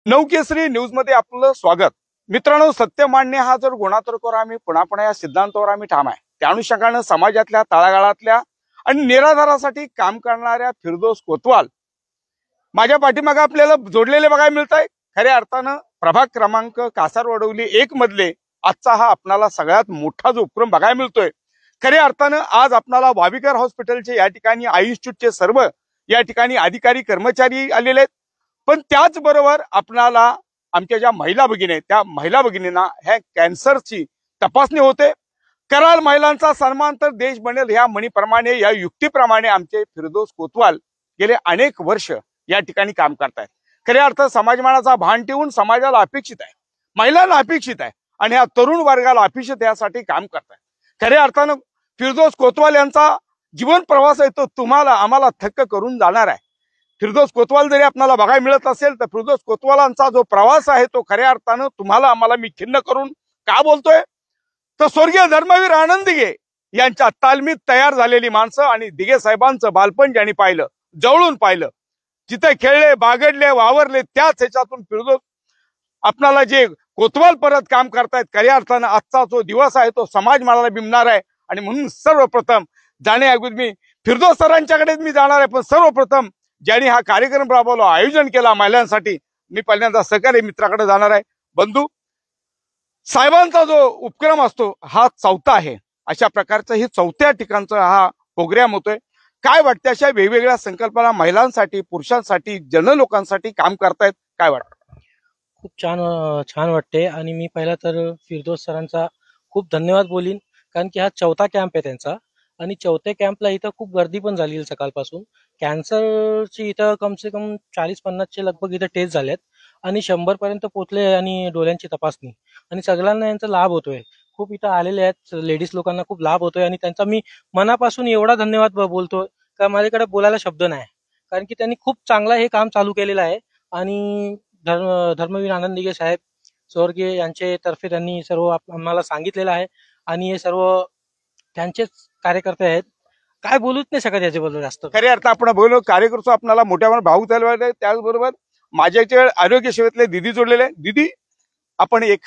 नवकेसरी news मध्ये आपलं स्वागत. मित्रांनो, सत्य मांडणे हा जर गुणातर्क आम्ही पुन्हा या सिद्धांतावर आम्ही ठाम आहे. त्या अनुषंगाने समाजातल्या तळागाळातल्या आणि निराधारासाठी काम करणाऱ्या फिरदौस कोतवाल माझ्या पाठीमागे आपल्याला जोडलेले बघायला मिळत आहे. खऱ्या अर्थानं प्रभाग क्रमांक कासारवडवली 1 मधले आजचा हा आपल्याला सगळ्यात मोठा जो उपक्रम बघायला मिळतोय. खऱ्या अर्थानं आज आपल्याला वाविकर हॉस्पिटलचे या ठिकाणी आई इन्स्टिट्यूटचे सर्व या ठिकाणी अधिकारी कर्मचारी आलेले आहेत. पण त्याचबरोबर आपणाला आमच्या ज्या महिला भगिनी आहेत त्या महिला भगिनींना ह्या कॅन्सरची तपासणी होते. कराल महिलांचा सन्मान तर देश बनेल ह्या म्हणीप्रमाणे या युक्तीप्रमाणे आमचे फिरदौस कोतवाल गेले अनेक वर्ष या ठिकाणी काम करतायत. खऱ्या अर्थ समाजमानाचा भान ठेवून समाजाला अपेक्षित आहे, महिलांना अपेक्षित आहे आणि ह्या तरुण वर्गाला अपेक्षित यासाठी काम करतायत. खऱ्या अर्थानं फिरदौस कोतवाल यांचा जीवन प्रवास आहे तो तुम्हाला आम्हाला थक्क करून जाणार आहे. फिरदौस कोतवाल जरी आपल्याला बघायला मिळत असेल तर फिरदौस कोतवालांचा जो प्रवास आहे तो खऱ्या अर्थानं तुम्हाला आम्हाला मी खिन्न करून का बोलतोय तर स्वर्गीय धर्मवीर आनंद दिघे यांच्या तालमीत तयार झालेली माणसं आणि दिघे साहेबांचं बालपण ज्यांनी पाहिलं, जवळून पाहिलं, जिथे खेळले, बागडले, वावरले, त्याच ह्याच्यातून फिरदौस आपल्याला जे कोतवाल परत काम करतायत. खऱ्या अर्थानं आजचा जो दिवस आहे तो समाज मला बिंबणार आहे. आणि म्हणून सर्वप्रथम जाण्याअगोदर मी फिरदौस सरांच्याकडेच मी जाणार आहे. पण सर्वप्रथम ज्यांनी हा कार्यक्रम राबवला, आयोजन केला महिलांसाठी, मी पहिल्यांदा सहकारी मित्राकडे जाणार आहे. बंधू साहेबांचा जो उपक्रम असतो हा चौथा आहे. अशा प्रकारचा ही चौथ्या ठिकाणचा हा प्रोग्राम होतोय. काय वाटतं अशा वेगवेगळ्या संकल्पना महिलांसाठी, पुरुषांसाठी, जनलोकांसाठी काम करतायत, काय वाटतं? खूप छान वाटते. आणि मी पहिला तर फिरदौस सरांचा खूप धन्यवाद बोलीन, कारण की हा चौथा कॅम्प आहे त्यांचा. आणि चौथ्या कॅम्पला इथं खूप गर्दी पण झाली सकाळपासून. कॅन्सरची इथं कमसे कम 40-50चे लगभग इथं टेस्ट झाल्यात आणि 100 पर्यंत पोहोचले आणि डोळ्यांची तपासणी. आणि सगळ्यांना यांचा लाभ होतोय. खूप इथं आलेले आहेत लेडीज लोकांना खूप लाभ होतोय आणि त्यांचा मी मनापासून एवढा धन्यवाद बोलतोय का माझ्याकडे बोलायला शब्द नाही. कारण की त्यांनी खूप चांगला हे काम चालू केलेलं आहे. आणि धर्मवीर आनंद दिघे साहेब स्वर्गीय यांचे तर्फे त्यांनी सर्व आम्हाला सांगितलेलं आहे. आणि हे सर्व त्यांचेच कार्यकर्ते आहेत. काय बोलूच नाही शकत याच्याबद्दल जास्त. खऱ्या अर्थ आपण बोललो कार्यकर्तो आपल्याला मोठ्या भाऊक झाले. त्याचबरोबर माझ्याच्या आरोग्य सेवेतले दिदी जोडलेले. दिदी, आपण एक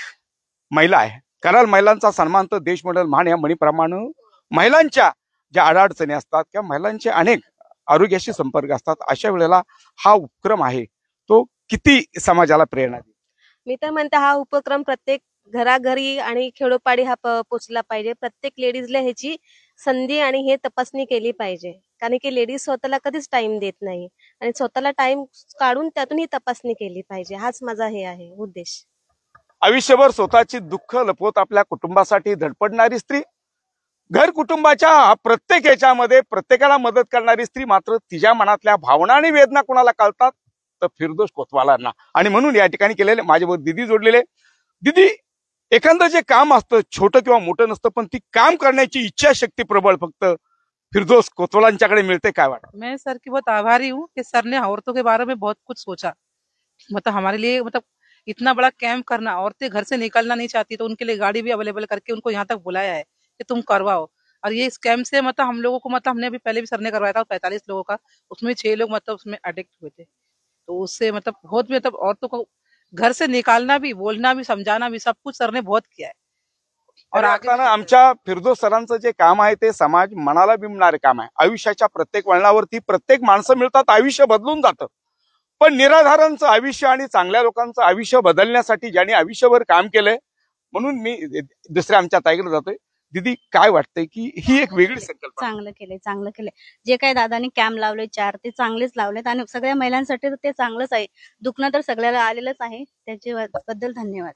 महिला आहे. कराल महिलांचा सन्मान तर देश मंडल मान या म्हणीप्रमाणे महिलांच्या ज्या अडचणी असतात किंवा महिलांचे अनेक आरोग्याशी संपर्क असतात, अशा वेळेला हा उपक्रम आहे तो किती समाजाला प्रेरणा देईल? मी तर म्हणते हा उपक्रम प्रत्येक घराघरी आणि खेडोपाडी हा पोचला पाहिजे. प्रत्येक लेडीजला ह्याची संधी आणि हे तपासणी केली पाहिजे. कारण की लेडीज स्वतःला कधीच टाइम देत नाही आणि स्वतःला टाइम काढून त्यातून ही तपासणी केली पाहिजे. हाच माझा हे आहे उद्देश. आयुष्यभर स्वतःची दुःख लपवत आपल्या कुटुंबासाठी धडपडणारी स्त्री, घर कुटुंबाच्या प्रत्येक ह्याच्यामध्ये प्रत्येकाला मदत करणारी स्त्री, मात्र तिच्या मनातल्या भावना आणि वेदना कोणाला कळतात तर फिरदौस कोतवालांना. आणि म्हणून या ठिकाणी केलेले माझ्याबरोबर दिदी जोडलेले. दिदी, एखादं जे काम असतं छोटं किंवा मोठं नसतं, पण ती काम करण्याची इच्छा शक्ती प्रबळ फक्त फिरदौस कोतवालांच्याकडे मिळते. काय वाटतं? मैं सर की बहुत आभारी हूँ कि सर ने औरतों के बारे में बहुत कुछ सोचा. मतलब हमारे लिए मतलब इतना बड़ा कैंप करना, औरतें घर से निकलना नहीं चाहती तो उनके लिए गाड़ी भी अवेलेबल करके उनको यहाँ तक बुलाया है कि तुम करवाओ. और ये इस कैंप से मतलब हम लोगों को मतलब हमने अभी पहले भी सर ने करवाया था 45 लोगों का, उसमें 6 लोग मतलब उसमें एडिक्ट हुए थे. तो उससे मतलब बहुत मतलब औरतों को घर से निकालना भी, बोलना भी, समझाना भी, सब कुछ सर ने बहुत किया है. और आमच्या फिरदौस सरांचं जे काम आहे ते समाज मनाला बिंबणारे काम आहे. आयुष्याच्या प्रत्येक वळणावरती प्रत्येक माणसं मिळतात, आयुष्य बदलून जातं. पण निराधारांचं आयुष्य आणि चांगल्या लोकांचं आयुष्य बदलण्यासाठी ज्यांनी आयुष्यभर काम केलंय, म्हणून मी दुसऱ्या आमच्या ताईकडे जातोय. दिदी, काय वाटतंय की ही एक वेगळी संकल्पना? चांगलं केलंय. जे काही दादानी कॅम्प लावले 4 ते चांगलेच लावलेत आणि सगळ्या महिलांसाठी ते चांगलंच आहे. दुखणं तर सगळ्याला आलेलंच आहे. त्याच्याबद्दल धन्यवाद.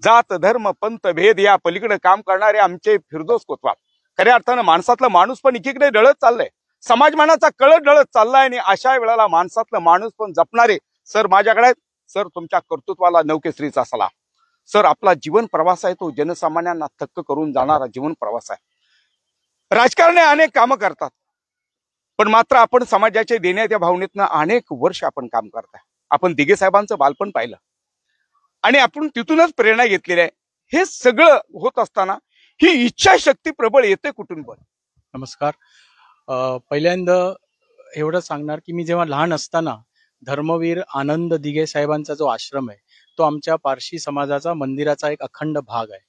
जात, धर्म, पंथ, भेद या पलीकडे काम करणारे आमचे फिरदौस कोतवाल. खऱ्या अर्थानं माणसातलं माणूस पण एकीकडे ढळत चाललंय, समाजमानाचा कळत ढळत चाललाय. आणि अशा वेळेला माणसातलं माणूस पण जपणारे सर माझ्याकडे आहेत. सर, तुमच्या कर्तृत्वाला नवकेसरीचा सलाम. सर, आपला जीवन प्रवास आहे तो जनसामान्यांना थक्क करून जाणारा जीवन प्रवास आहे. राजकारणी अनेक कामं करतात, पण मात्र आपण समाजाच्या देण्याच्या भावनेतनं अनेक वर्ष आपण काम करताय. आपण दिघे साहेबांचं बालपण पाहिलं आणि आपण तिथूनच प्रेरणा घेतलेली आहे. हे सगळं होत असताना ही इच्छाशक्ती प्रबळ येते कुठून पण? नमस्कार. पहिल्यांदा एवढं सांगणार की मी जेव्हा लहान असताना धर्मवीर आनंद दिघे साहेबांचा जो आश्रम आहे तो आमच्या पारशी समाजाचा मंदिराचा एक अखंड भाग आहे.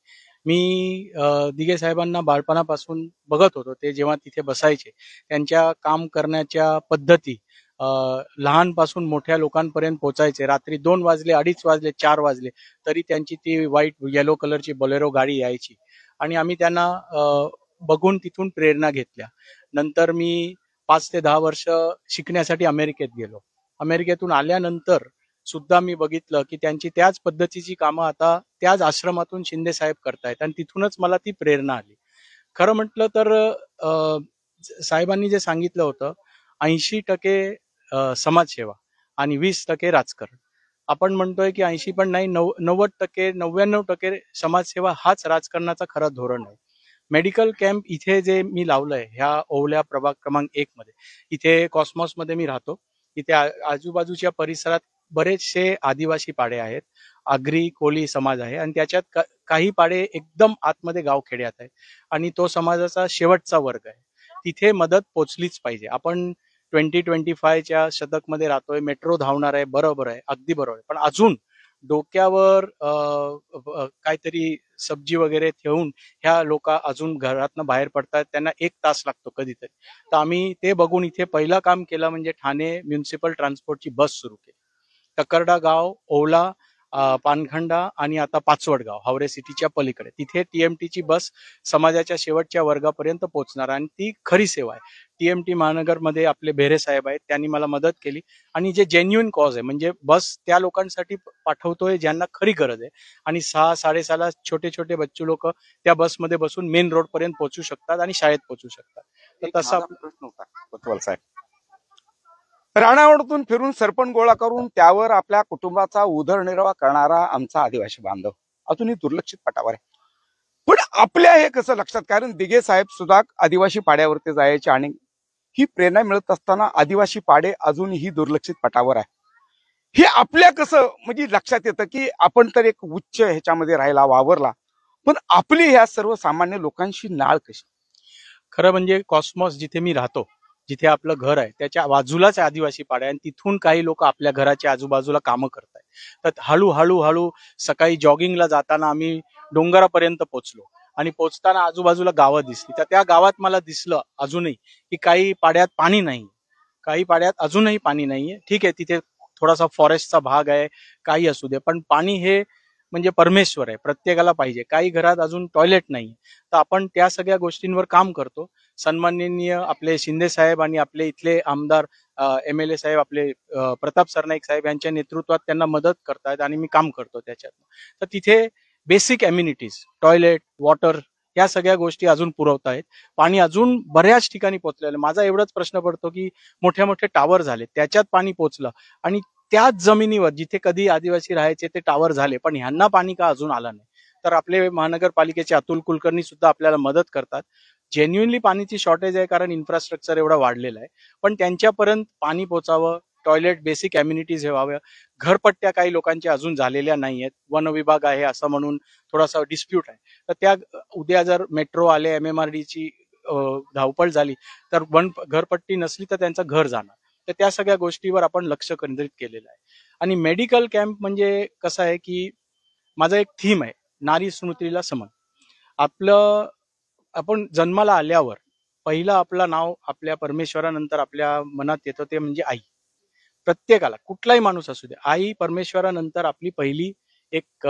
मी दिघे साहेबांना बाळपणापासून बघत होतो. ते जेव्हा तिथे बसायचे त्यांच्या काम करण्याच्या पद्धती लहानपासून मोठ्या लोकांपर्यंत पोहोचायचे. रात्री 2 वाजले, 2:30 वाजले, 4 वाजले तरी त्यांची ती व्हाईट येलो कलरची बोलेरो गाडी यायची आणि आम्ही त्यांना बघून तिथून प्रेरणा घेतल्या. नंतर मी 5 ते 10 वर्ष शिकण्यासाठी अमेरिकेत गेलो. अमेरिकेतून आल्यानंतर सुद्धा मी बघितलं की त्यांची त्याच पद्धतीची कामं आता त्याच आश्रमातून शिंदे साहेब करतायत आणि तिथूनच मला ती प्रेरणा आली. खरं म्हटलं तर साहेबांनी जे सांगितलं होतं 80% समाजसेवा आणि 20% राजकारण. आपण म्हणतोय की 80 पण नाही, 90% 99% समाजसेवा हाच राजकारणाचा खरा धोरण आहे. मेडिकल कॅम्प इथे जे मी लावलंय ह्या ओवल्या प्रभाग क्रमांक 1 मध्ये, इथे कॉस्मॉस मध्ये मी राहतो. इथे आजूबाजूच्या परिसरात बरेचसे आदिवासी पाडे आहेत, आगरी कोली समाज आहे आणि त्याच्यात काही पाडे एकदम आतमध्ये गावखेड्यात आहेत आणि तो समाजाचा शेवटचा वर्ग आहे. तिथे मदत पोचलीच पाहिजे. आपण 2025च्या शतकमध्ये राहतोय, मेट्रो धावणार आहे, बरोबर आहे, अगदी बरोबर आहे, पण अजून डोक्यावर काहीतरी सब्जी वगैरे ठेवून ह्या लोक अजून घरातनं बाहेर पडतात. त्यांना 1 तास लागतो कधीतरी. तर आम्ही ते बघून इथे पहिलं काम केलं म्हणजे ठाणे म्युन्सिपल ट्रान्सपोर्टची बस सुरू केली. टकर्डा गाव, ओवला, पानखंडा आणि आता पाचवड गाव हावरे सिटीच्या पलीकडे तिथे टीएमटीची बस समाजाच्या शेवटच्या वर्गापर्यंत पोहोचणार आणि ती खरी सेवा आहे. टीएमटी महानगरमध्ये आपले बेरे साहेब आहेत, त्यांनी मला मदत केली आणि जे जेन्युइन कॉज आहे म्हणजे बस त्या लोकांसाठी पाठवतोय ज्यांना खरी गरज आहे आणि 6-6:30 छोटे छोटे बच्चू लोक त्या बसमध्ये बसून मेन रोड पर्यंत पोहोचू शकतात आणि शाळेत पोहोचू शकतात. तर तसा प्रश्न होता कोतवाल साहेब. राणावडातून फिरून सरपण गोळा करून त्यावर आपल्या कुटुंबाचा उदरनिर्वाह करणारा आमचा आदिवासी बांधव अजूनही दुर्लक्षित पटावर आहे. पण आपल्या हे कसं लक्षात, कारण दिघे साहेब सुद्धा आदिवासी पाड्यावरती जायचे आणि ही प्रेरणा मिळत असताना आदिवासी पाडे अजूनही दुर्लक्षित पटावर आहे. हे आपल्या कसं म्हणजे लक्षात येतं की आपण तर एक उच्च ह्याच्यामध्ये राहिला वावरला, पण आपली ह्या सर्वसामान्य लोकांशी नाळ कशी? खरं म्हणजे कॉस्मॉस जिथे मी राहतो, जिथे आपलं घर आहे त्याच्या बाजूलाच आदिवासी पाडा आहे आणि तिथून काही लोक आपल्या घराच्या आजूबाजूला कामं करतायत. तर हळूहळू सकाळी जॉगिंगला जाताना आम्ही डोंगरापर्यंत पोहोचलो आणि पोहोचताना आजूबाजूला गावं दिसली. तर त्या गावात मला दिसलं अजूनही की काही पाड्यात पाणी नाही, काही पाड्यात अजूनही पाणी नाहीये. ठीक आहे, तिथे थोडासा फॉरेस्टचा भाग आहे, काही असू दे, पण पाणी हे म्हणजे परमेश्वर आहे, प्रत्येकाला पाहिजे. काही घरात अजून टॉयलेट नाही. तर आपण त्या सगळ्या गोष्टींवर काम करतो. सन्माननीय आपले शिंदे साहेब आणि आपले इथले आमदार MLA साहेब आपले प्रताप सरनाईक साहेब यांच्या नेतृत्वात त्यांना मदत करतायत आणि मी काम करतो त्याच्यात. तर तिथे बेसिक अम्युनिटीज, टॉयलेट, वॉटर या सगळ्या गोष्टी अजून पुरवतायत. पाणी अजून बऱ्याच ठिकाणी पोहोचलेलं. माझा एवढाच प्रश्न पडतो की मोठे मोठे टावर झाले, त्याच्यात पाणी पोहोचलं आणि त्याच जमिनीवर जिथे कधी आदिवासी राहायचे ते टावर झाले, पण ह्यांना पाणी का अजून आलं नाही? तर आपले महानगरपालिकेचे अतुल कुलकर्णी सुद्धा आपल्याला मदत करतात. जेन्युइनली पाणीची शॉर्टेज आहे कारण इन्फ्रास्ट्रक्चर एवढा वाढलेला आहे, पण त्यांच्यापर्यंत पाणी पोचावं, टॉयलेट, बेसिक अम्युनिटीज हे व्हाव्या. घरपट्ट्या काही लोकांच्या अजून झालेल्या नाहीयेत. वन विभाग आहे असं म्हणून थोडासा डिस्प्यूट आहे. तर त्या उद्या जर मेट्रो आले, MMRDची धावपळ झाली तर घरपट्टी नसली तर त्यांचं घर जाणार. तर त्या सगळ्या गोष्टीवर आपण लक्ष केंद्रित केलेलं आहे. आणि मेडिकल कॅम्प म्हणजे कसं आहे की माझा एक थीम आहे, नारी स्मृतीला समन. आपण जन्माला आल्यावर पहिलं आपलं नाव आपल्या परमेश्वरानंतर आपल्या मनात येतं ते म्हणजे आई. प्रत्येकाला, कुठलाही माणूस असू दे, आई परमेश्वरानंतर आपली पहिली एक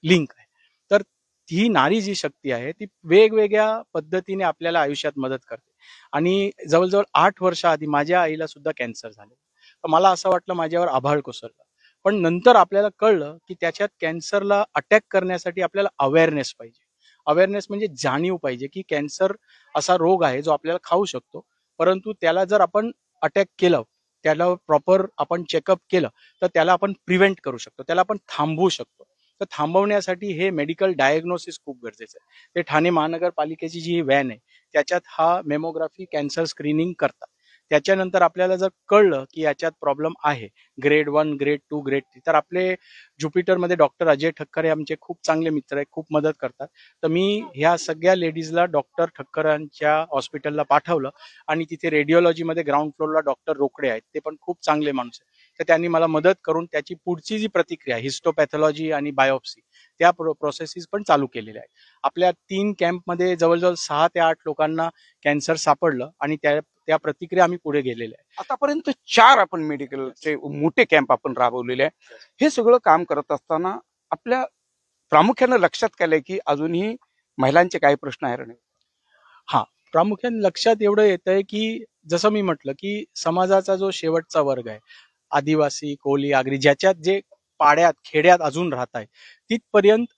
लिंक आहे. तर ही नारी जी शक्ती आहे ती वेगवेगळ्या पद्धतीने आपल्याला आयुष्यात मदत करते. आणि जवळजवळ 8 वर्ष आधी माझ्या आईला सुद्धा कॅन्सर झाले. तर मला असं वाटलं माझ्यावर आभाळ कोसळलं, पण नंतर आपल्याला कळलं की त्याच्यात कॅन्सरला अटॅक करण्यासाठी आपल्याला अवेअरनेस पाहिजे. अवेअरनेस म्हणजे जाणीव पाहिजे की कॅन्सर असा रोग आहे जो आपल्याला खाऊ शकतो, परंतु त्याला जर आपण अटॅक केलं, त्याला प्रॉपर आपण चेकअप केलं तर त्याला आपण प्रिव्हेंट करू शकतो, त्याला आपण थांबवू शकतो. तर थांबवण्यासाठी हे मेडिकल डायग्नोसिस खूप गरजेचं आहे. ते ठाणे महानगरपालिकेची जी व्हॅन आहे त्याच्यात हा मेमोग्राफी कॅन्सर स्क्रीनिंग करतात. त्याच्यानंतर आपल्याला जर कळलं की याच्यात प्रॉब्लेम आहे, ग्रेड 1, ग्रेड 2, ग्रेड 3, तर आपले ज्युपिटरमध्ये डॉक्टर अजय ठक्कर हे आमचे खूप चांगले मित्र आहेत, खूप मदत करतात. तर मी ह्या सगळ्या लेडीजला डॉक्टर ठक्करांच्या हॉस्पिटलला पाठवलं आणि तिथे रेडिओलॉजीमध्ये ग्राउंड फ्लोअरला डॉक्टर रोकडे आहेत, ते पण खूप चांगले माणूस आहेत. तर त्यांनी मला मदत करून त्याची पुढची जी प्रतिक्रिया हिस्टोपॅथॉलॉजी आणि बायोप्सी त्या प्रोसेसेस पण चालू केलेल्या आहेत. आपल्या 3 कॅम्पमध्ये जवळजवळ 6 ते 8 लोकांना कॅन्सर सापडलं आणि त्या प्रतिक्रिया आम्ही पुढे गेलेल्या आहे. आतापर्यंत 4 आपण मेडिकलचे मोठे कॅम्प आपण राबवलेले आहे. हे सगळं काम करत असताना आपल्या प्रामुख्यानं लक्षात केलंय की अजूनही महिलांचे काही प्रश्न आहे. हा, प्रामुख्याने लक्षात एवढं येतंय की जसं मी म्हटलं की समाजाचा जो शेवटचा वर्ग आहे, आदिवासी, कोली, आगरी, ज्याच्यात जे पाड्यात खेड्यात अजून राहत आहे, तिथपर्यंत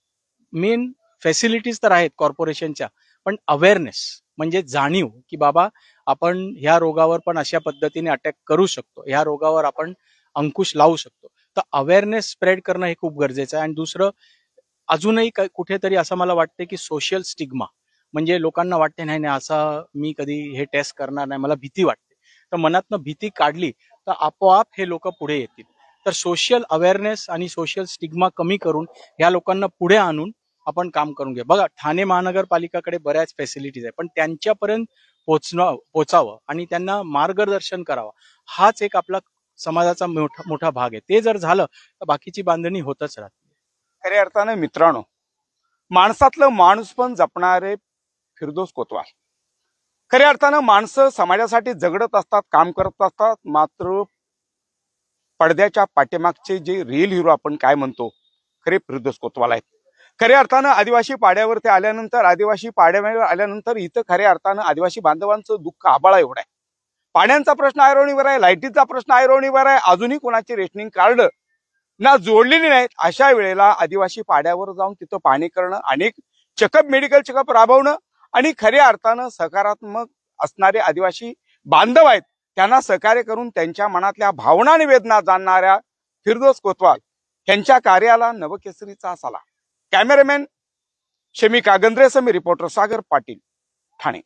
मेन फॅसिलिटीज तर आहेत कॉर्पोरेशनच्या, पण अवेअरनेस म्हणजे जाणीव की बाबा आपण ह्या रोगावर पण अशा पद्धतीने अटॅक करू शकतो, ह्या रोगावर आपण अंकुश लावू शकतो. तर अवेअरनेस स्प्रेड करणं हे खूप गरजेचं आहे. आणि दुसरं अजूनही कुठेतरी असं मला वाटतं की सोशल स्टिग्मा, म्हणजे लोकांना वाटते नाही नाही असं मी कधी हे टेस्ट करणार नाही, मला भीती वाटते. तर मनातनं भीती काढली तर आपोआप हे लोक पुढे येतील. तर सोशल अवेअरनेस आणि सोशल स्टिग्मा कमी करून ह्या लोकांना पुढे आणून आपण काम करून घ्या. बघा, ठाणे महानगरपालिकाकडे बऱ्याच फॅसिलिटीज आहे, पण त्यांच्यापर्यंत पोचावं आणि त्यांना मार्गदर्शन करावं, हाच एक आपला समाजाचा मोठा भाग आहे. ते जर झालं तर बाकीची बांधणी होतच राहते. खऱ्या अर्थानं मित्रांनो, माणसातलं माणूस पण जपणारे फिरदोस कोतवाल. खऱ्या अर्थानं माणसं समाजासाठी झगडत असतात, काम करत असतात, मात्र पडद्याच्या पाठीमागचे जे रिअल हिरो आपण काय म्हणतो, खरे फिरदोस कोतवाल आहेत. खऱ्या अर्थानं आदिवासी पाड्यावरती आल्यानंतर इथं खऱ्या अर्थानं आदिवासी बांधवांचं दुःख आबाळा एवढं आहे. पाण्याचा प्रश्न ऐरोणीवर आहे, लाईटीचा प्रश्न ऐरोणीवर आहे, अजूनही कोणाची रेशनिंग कार्ड ना जोडलेली नाहीत. अशा वेळेला आदिवासी पाड्यावर जाऊन तिथं पाणी करणं, अनेक मेडिकल चेकअप राबवणं आणि खऱ्या अर्थानं सकारात्मक असणारे आदिवासी बांधव आहेत, त्यांना सहकार्य करून त्यांच्या मनातल्या भावना आणि वेदना जाणणाऱ्या फिरदोस कोतवाल यांच्या कार्याला नवकेसरीचा सलाम. कॅमेरामॅन शमी कागंद्रेसह मी रिपोर्टर सागर पाटील, ठाणे.